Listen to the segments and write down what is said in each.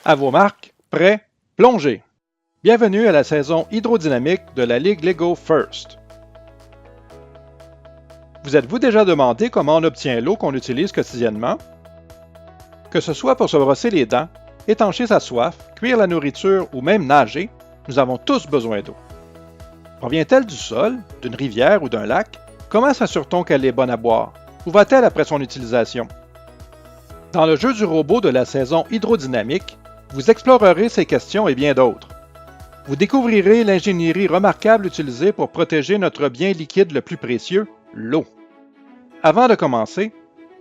À vos marques, prêts, plongez! Bienvenue à la saison hydrodynamique de la Ligue Lego First. Vous êtes-vous déjà demandé comment on obtient l'eau qu'on utilise quotidiennement? Que ce soit pour se brosser les dents, étancher sa soif, cuire la nourriture ou même nager, nous avons tous besoin d'eau. Provient-elle du sol, d'une rivière ou d'un lac? Comment s'assure-t-on qu'elle est bonne à boire? Où va-t-elle après son utilisation? Dans le jeu du robot de la saison hydrodynamique, vous explorerez ces questions et bien d'autres. Vous découvrirez l'ingénierie remarquable utilisée pour protéger notre bien liquide le plus précieux, l'eau. Avant de commencer,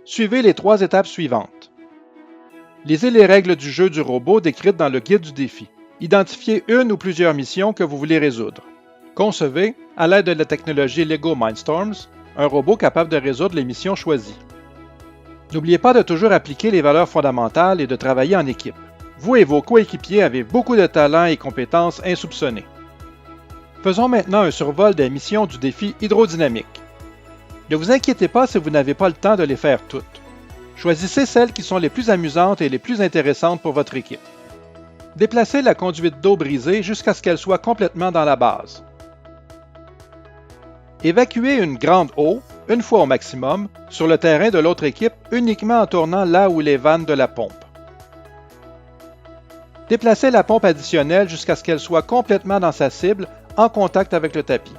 suivez les 3 étapes suivantes. Lisez les règles du jeu du robot décrites dans le guide du défi. Identifiez une ou plusieurs missions que vous voulez résoudre. Concevez, à l'aide de la technologie Lego Mindstorms, un robot capable de résoudre les missions choisies. N'oubliez pas de toujours appliquer les valeurs fondamentales et de travailler en équipe. Vous et vos coéquipiers avez beaucoup de talents et compétences insoupçonnés. Faisons maintenant un survol des missions du défi hydrodynamique. Ne vous inquiétez pas si vous n'avez pas le temps de les faire toutes. Choisissez celles qui sont les plus amusantes et les plus intéressantes pour votre équipe. Déplacez la conduite d'eau brisée jusqu'à ce qu'elle soit complètement dans la base. Évacuez une grande eau, une fois au maximum, sur le terrain de l'autre équipe uniquement en tournant là où les vannes de la pompe. Déplacez la pompe additionnelle jusqu'à ce qu'elle soit complètement dans sa cible, en contact avec le tapis.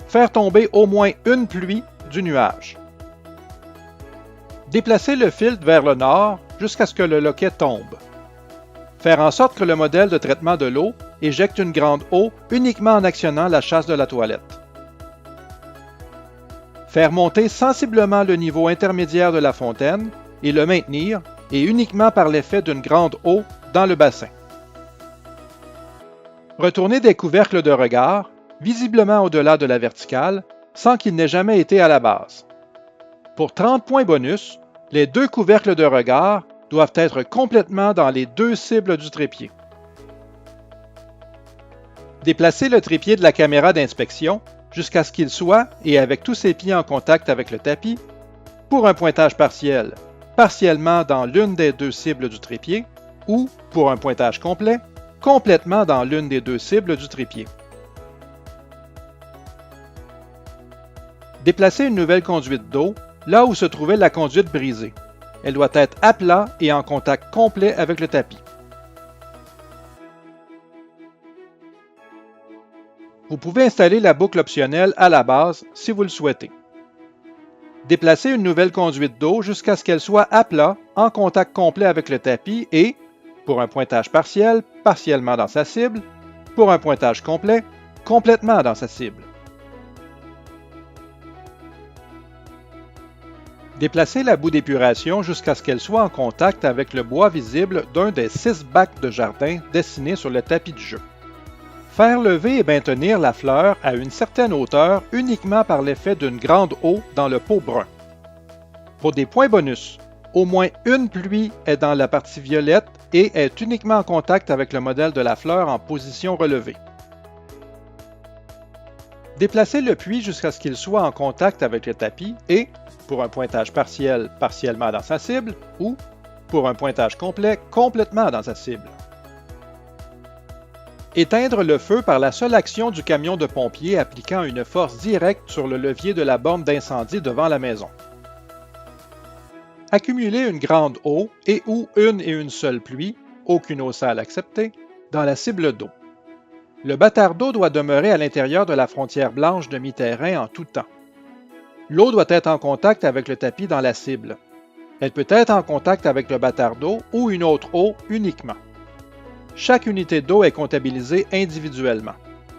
Faire tomber au moins une pluie du nuage. Déplacez le filtre vers le nord jusqu'à ce que le loquet tombe. Faire en sorte que le modèle de traitement de l'eau éjecte une grande eau uniquement en actionnant la chasse de la toilette. Faire monter sensiblement le niveau intermédiaire de la fontaine et le maintenir, et uniquement par l'effet d'une grande eau dans le bassin. Retournez des couvercles de regard, visiblement au-delà de la verticale, sans qu'ils n'aient jamais été à la base. Pour 30 points bonus, les 2 couvercles de regard doivent être complètement dans les 2 cibles du trépied. Déplacez le trépied de la caméra d'inspection jusqu'à ce qu'il soit, et avec tous ses pieds en contact avec le tapis, pour un pointage partiel, partiellement dans l'une des 2 cibles du trépied, ou, pour un pointage complet, complètement dans l'une des 2 cibles du trépied. Déplacez une nouvelle conduite d'eau là où se trouvait la conduite brisée. Elle doit être à plat et en contact complet avec le tapis. Vous pouvez installer la boucle optionnelle à la base si vous le souhaitez. Déplacez une nouvelle conduite d'eau jusqu'à ce qu'elle soit à plat, en contact complet avec le tapis et, pour un pointage partiel, partiellement dans sa cible, pour un pointage complet, complètement dans sa cible. Déplacez la boue d'épuration jusqu'à ce qu'elle soit en contact avec le bois visible d'un des 6 bacs de jardin dessinés sur le tapis de jeu. Faire lever et maintenir la fleur à une certaine hauteur uniquement par l'effet d'une grande eau dans le pot brun. Pour des points bonus, au moins une pluie est dans la partie violette et est uniquement en contact avec le modèle de la fleur en position relevée. Déplacez le puits jusqu'à ce qu'il soit en contact avec le tapis et, pour un pointage partiel, partiellement dans sa cible, ou, pour un pointage complet, complètement dans sa cible. Éteindre le feu par la seule action du camion de pompiers appliquant une force directe sur le levier de la borne d'incendie devant la maison. Accumuler une grande eau et ou une seule pluie, aucune eau sale acceptée, dans la cible d'eau. Le bâtard d'eau doit demeurer à l'intérieur de la frontière blanche de mi-terrain en tout temps. L'eau doit être en contact avec le tapis dans la cible. Elle peut être en contact avec le bâtard d'eau ou une autre eau uniquement. Chaque unité d'eau est comptabilisée individuellement.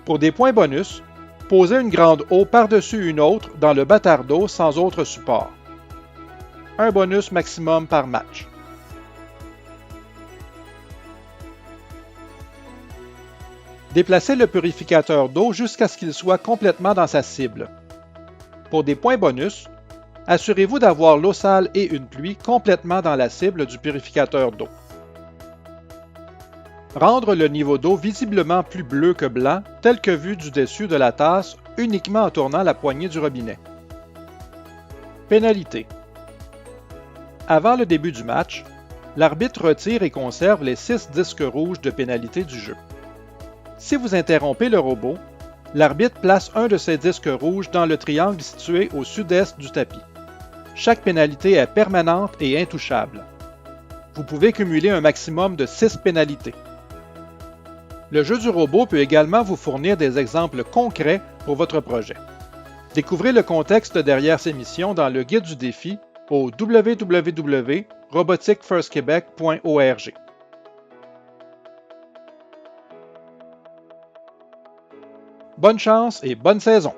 Pour des points bonus, posez une grande eau par-dessus une autre dans le bâtard d'eau sans autre support. Un bonus maximum par match. Déplacez le purificateur d'eau jusqu'à ce qu'il soit complètement dans sa cible. Pour des points bonus, assurez-vous d'avoir l'eau sale et une pluie complètement dans la cible du purificateur d'eau. Rendre le niveau d'eau visiblement plus bleu que blanc, tel que vu du dessus de la tasse, uniquement en tournant la poignée du robinet. Pénalité. Avant le début du match, l'arbitre retire et conserve les 6 disques rouges de pénalité du jeu. Si vous interrompez le robot, l'arbitre place un de ces disques rouges dans le triangle situé au sud-est du tapis. Chaque pénalité est permanente et intouchable. Vous pouvez cumuler un maximum de 6 pénalités. Le jeu du robot peut également vous fournir des exemples concrets pour votre projet. Découvrez le contexte derrière ces missions dans le guide du défi au www.roboticfirstquebec.org. Bonne chance et bonne saison!